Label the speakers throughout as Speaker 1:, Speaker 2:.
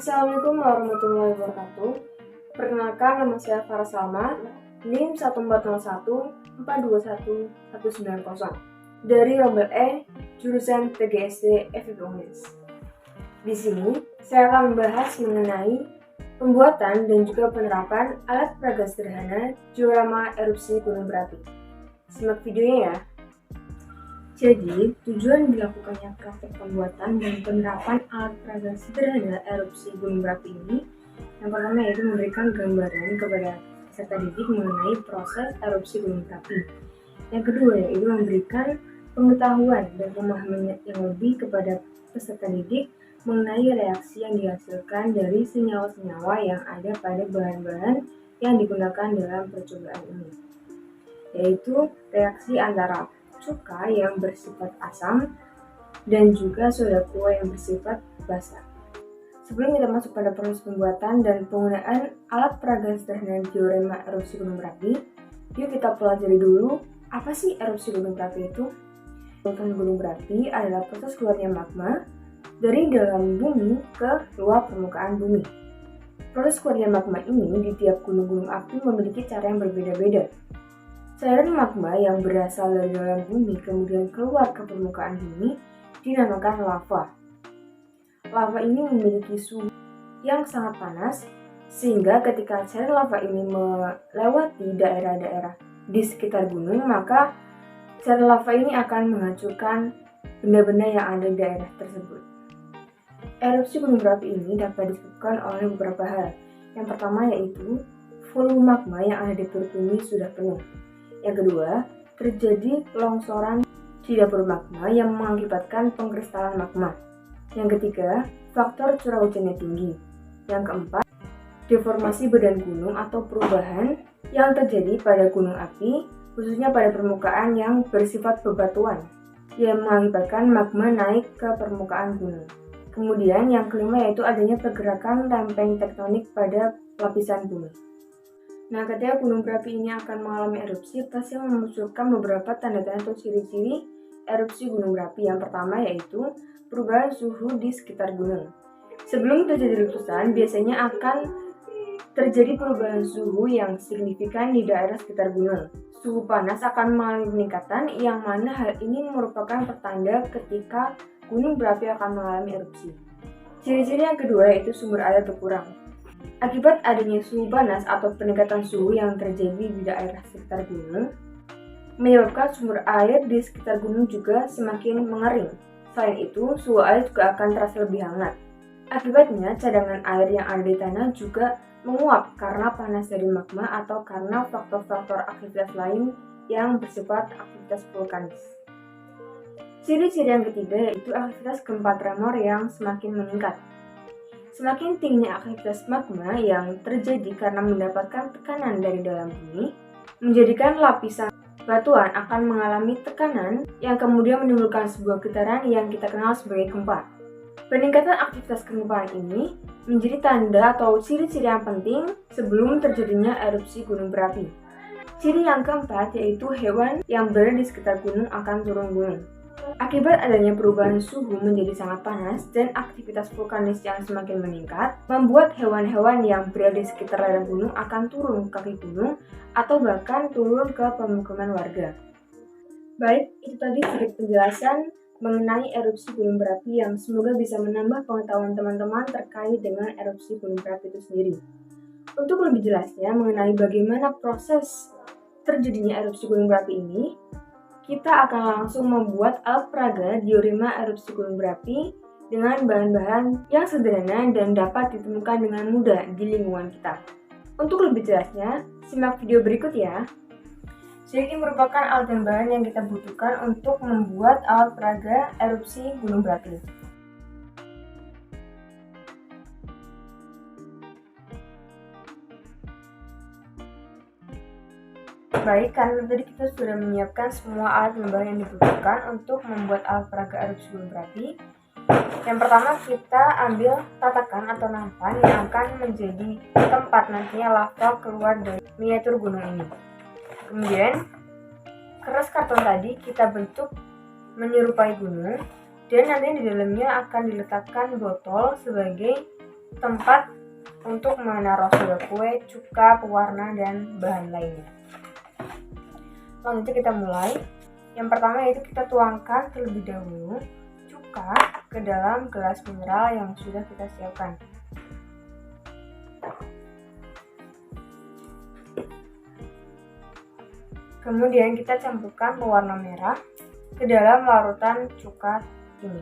Speaker 1: Assalamualaikum warahmatullahi wabarakatuh. Perkenalkan, nama saya Farah Salma, NIM 14014211190 dari Rombel E, jurusan PGSD FIB UNES. Di sini, saya akan membahas mengenai pembuatan dan juga penerapan alat peraga sederhana diorama erupsi gunung berapi. Simak videonya ya. Jadi, tujuan dilakukannya praktek pembuatan dan penerapan alat peraga sederhana erupsi gunung berapi ini, yang pertama yaitu memberikan gambaran kepada peserta didik mengenai proses erupsi gunung berapi. Yang kedua yaitu memberikan pengetahuan dan pemahaman yang lebih kepada peserta didik mengenai reaksi yang dihasilkan dari senyawa-senyawa yang ada pada bahan-bahan yang digunakan dalam percobaan ini, yaitu reaksi antara cuka yang bersifat asam dan juga soda kuah yang bersifat basa. Sebelum kita masuk pada proses pembuatan dan penggunaan alat peraga sederhana diorama erupsi gunung berapi, yuk kita pelajari dulu apa sih erupsi gunung berapi itu. Erupsi gunung berapi adalah proses keluarnya magma dari dalam bumi ke luar permukaan bumi. Proses keluarnya magma ini di tiap gunung-gunung api memiliki cara yang berbeda-beda. Cairan magma yang berasal dari dalam bumi kemudian keluar ke permukaan bumi dinamakan lava. Lava ini memiliki suhu yang sangat panas sehingga ketika cairan lava ini melewati daerah-daerah di sekitar gunung, maka cairan lava ini akan menghancurkan benda-benda yang ada di daerah tersebut. Erupsi gunung berapi ini dapat disebabkan oleh beberapa hal. Yang pertama yaitu volume magma yang ada di perut bumi sudah penuh. Yang kedua, terjadi longsoran di dapur magma yang mengakibatkan pengkristalan magma. Yang ketiga, faktor curah hujannya tinggi. Yang keempat, deformasi badan gunung atau perubahan yang terjadi pada gunung api, khususnya pada permukaan yang bersifat bebatuan, yang mengakibatkan magma naik ke permukaan gunung. Kemudian yang kelima yaitu adanya pergerakan lempeng tektonik pada lapisan bumi. Nah, ketika gunung berapi ini akan mengalami erupsi, pasti memunculkan beberapa tanda-tanda atau ciri-ciri erupsi gunung berapi. Yang pertama yaitu perubahan suhu di sekitar gunung. Sebelum terjadi letusan, biasanya akan terjadi perubahan suhu yang signifikan di daerah sekitar gunung. Suhu panas akan mengalami peningkatan, yang mana hal ini merupakan pertanda ketika gunung berapi akan mengalami erupsi. Ciri-ciri yang kedua yaitu sumber air berkurang. Akibat adanya suhu panas atau peningkatan suhu yang terjadi di daerah sekitar gunung, menyebabkan sumber air di sekitar gunung juga semakin mengering. Selain itu, suhu air juga akan terasa lebih hangat. Akibatnya, cadangan air yang ada di tanah juga menguap karena panas dari magma atau karena faktor-faktor aktivitas lain yang bersifat aktivitas vulkanis. Ciri-ciri yang ketiga yaitu aktivitas gempa tremor yang semakin meningkat. Semakin tingginya aktivitas magma yang terjadi karena mendapatkan tekanan dari dalam bumi, menjadikan lapisan batuan akan mengalami tekanan yang kemudian menimbulkan sebuah getaran yang kita kenal sebagai gempa. Peningkatan aktivitas kegempaan ini menjadi tanda atau ciri-ciri yang penting sebelum terjadinya erupsi gunung berapi. Ciri yang keempat yaitu hewan yang berada di sekitar gunung akan turun gunung. Akibat adanya perubahan suhu menjadi sangat panas dan aktivitas vulkanis yang semakin meningkat, membuat hewan-hewan yang berada di sekitar lereng gunung akan turun ke kaki gunung atau bahkan turun ke pemukiman warga. Baik, itu tadi sedikit penjelasan mengenai erupsi gunung berapi yang semoga bisa menambah pengetahuan teman-teman terkait dengan erupsi gunung berapi itu sendiri. Untuk lebih jelasnya mengenai bagaimana proses terjadinya erupsi gunung berapi ini, kita akan langsung membuat alat peraga diorama erupsi gunung berapi dengan bahan-bahan yang sederhana dan dapat ditemukan dengan mudah di lingkungan kita. Untuk lebih jelasnya, simak video berikut ya. Jadi ini merupakan alat dan bahan yang kita butuhkan untuk membuat alat peraga erupsi gunung berapi. Baik, karena tadi kita sudah menyiapkan semua alat dan bahan yang dibutuhkan untuk membuat alat peraga erupsi gunung berapi. Yang pertama kita ambil tatakan atau nampan yang akan menjadi tempat nantinya lava keluar dari miniatur gunung ini. Kemudian keras karton tadi kita bentuk menyerupai gunung dan nanti di dalamnya akan diletakkan botol sebagai tempat untuk menaruh soda kue, cuka, pewarna, dan bahan lainnya. Selanjutnya kita mulai. Yang pertama yaitu kita tuangkan terlebih dahulu cuka ke dalam gelas mineral yang sudah kita siapkan. Kemudian kita campurkan pewarna merah ke dalam larutan cuka ini.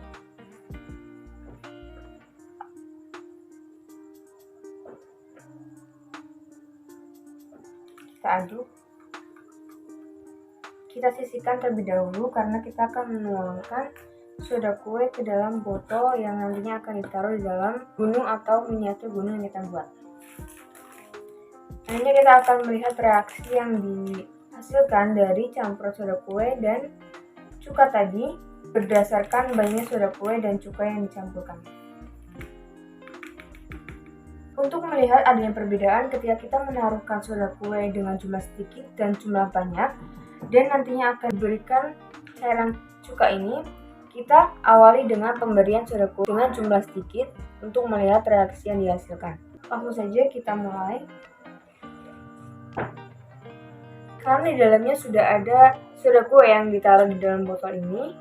Speaker 1: Kita aduk. Kita sisihkan terlebih dahulu karena kita akan menuangkan soda kue ke dalam botol yang nantinya akan ditaruh di dalam gunung atau miniatur gunung yang kita buat. Nantinya kita akan melihat reaksi yang dihasilkan dari campuran soda kue dan cuka tadi berdasarkan banyaknya soda kue dan cuka yang dicampurkan. Untuk melihat adanya perbedaan ketika kita menaruhkan soda kue dengan jumlah sedikit dan jumlah banyak, dan nantinya akan diberikan cairan cuka ini, kita awali dengan pemberian soda kue dengan jumlah sedikit untuk melihat reaksi yang dihasilkan. Langsung saja kita mulai. Karena di dalamnya sudah ada soda kue yang ditaruh di dalam botol ini,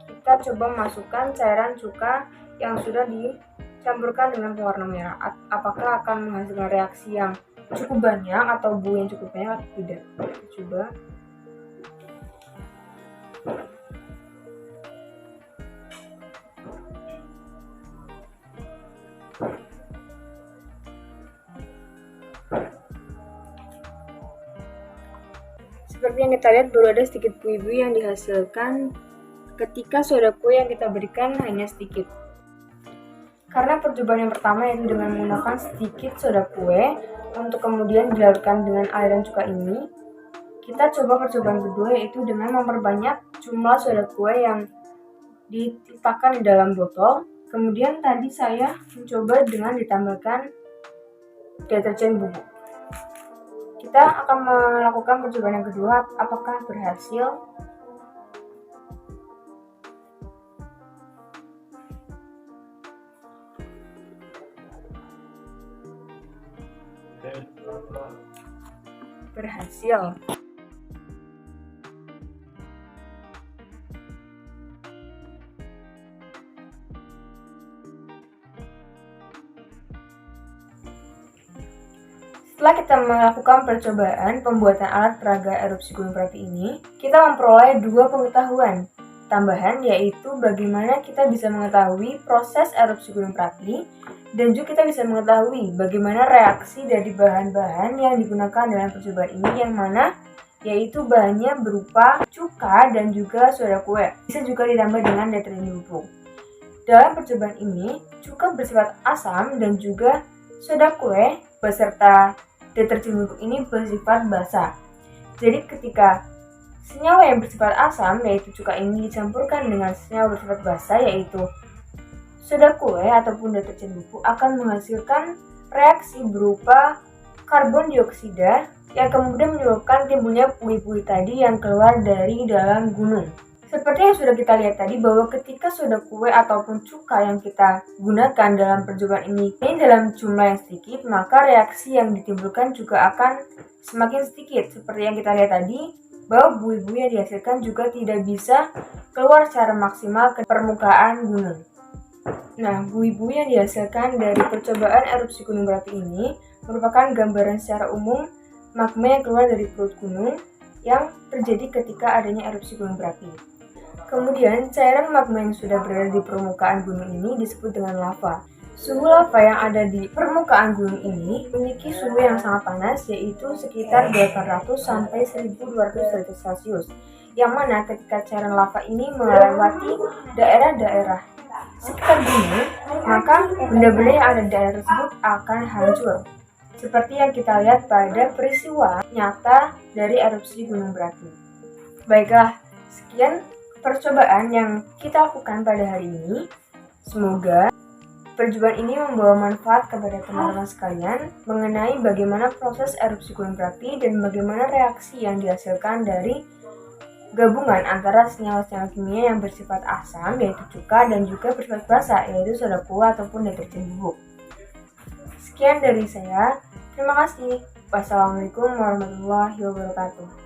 Speaker 1: kita coba masukkan cairan cuka yang sudah dicampurkan dengan pewarna merah. Apakah akan menghasilkan reaksi yang cukup banyak atau buih yang cukup banyak atau tidak? Kita coba. Seperti yang kita lihat, baru ada sedikit buih-buih yang dihasilkan ketika soda kue yang kita berikan hanya sedikit. Karena percobaan yang pertama yaitu dengan menggunakan sedikit soda kue untuk kemudian dilarutkan dengan aliran cuka ini, kita coba percobaan kedua yaitu dengan memperbanyak jumlah soda kue yang diletakkan di dalam botol. Kemudian tadi saya mencoba dengan ditambahkan deterjen bubuk. Kita akan melakukan percobaan yang kedua, apakah berhasil. Berhasil. Setelah kita melakukan percobaan pembuatan alat peraga erupsi gunung berapi ini, kita memperoleh dua pengetahuan tambahan, yaitu bagaimana kita bisa mengetahui proses erupsi gunung berapi, dan juga kita bisa mengetahui bagaimana reaksi dari bahan-bahan yang digunakan dalam percobaan ini, yang mana yaitu bahannya berupa cuka dan juga soda kue. Bisa juga ditambah dengan deterjen bubuk. Dalam percobaan ini, cuka bersifat asam dan juga soda kue beserta deterjen bubuk ini bersifat basa. Jadi ketika senyawa yang bersifat asam yaitu cuka ini dicampurkan dengan senyawa bersifat basa yaitu soda kue ataupun deterjen bubuk, akan menghasilkan reaksi berupa karbon dioksida yang kemudian menyebabkan timbulnya buih-buih tadi yang keluar dari dalam gunung. Seperti yang sudah kita lihat tadi, bahwa ketika soda kue ataupun cuka yang kita gunakan dalam percobaan ini dalam jumlah yang sedikit, maka reaksi yang ditimbulkan juga akan semakin sedikit. Seperti yang kita lihat tadi, bahwa buih-buih yang dihasilkan juga tidak bisa keluar secara maksimal ke permukaan gunung. Nah, buih-buih yang dihasilkan dari percobaan erupsi gunung berapi ini merupakan gambaran secara umum magma yang keluar dari perut gunung yang terjadi ketika adanya erupsi gunung berapi. Kemudian, cairan magma yang sudah berada di permukaan gunung ini disebut dengan lava. Suhu lava yang ada di permukaan gunung ini memiliki suhu yang sangat panas, yaitu sekitar 800 sampai 1200 derajat Celcius. Yang mana ketika cairan lava ini melewati daerah-daerah sekitar gunung, maka benda-benda yang ada di daerah tersebut akan hancur. Seperti yang kita lihat pada peristiwa nyata dari erupsi gunung berapi. Baiklah, sekian percobaan yang kita lakukan pada hari ini. Semoga percobaan ini membawa manfaat kepada teman-teman sekalian mengenai bagaimana proses erupsi gunung berapi dan bagaimana reaksi yang dihasilkan dari gabungan antara senyawa-senyawa kimia yang bersifat asam yaitu cuka dan juga bersifat basa yaitu soda kue ataupun deterjen bubuk. Sekian dari saya. Terima kasih. Wassalamualaikum warahmatullahi wabarakatuh.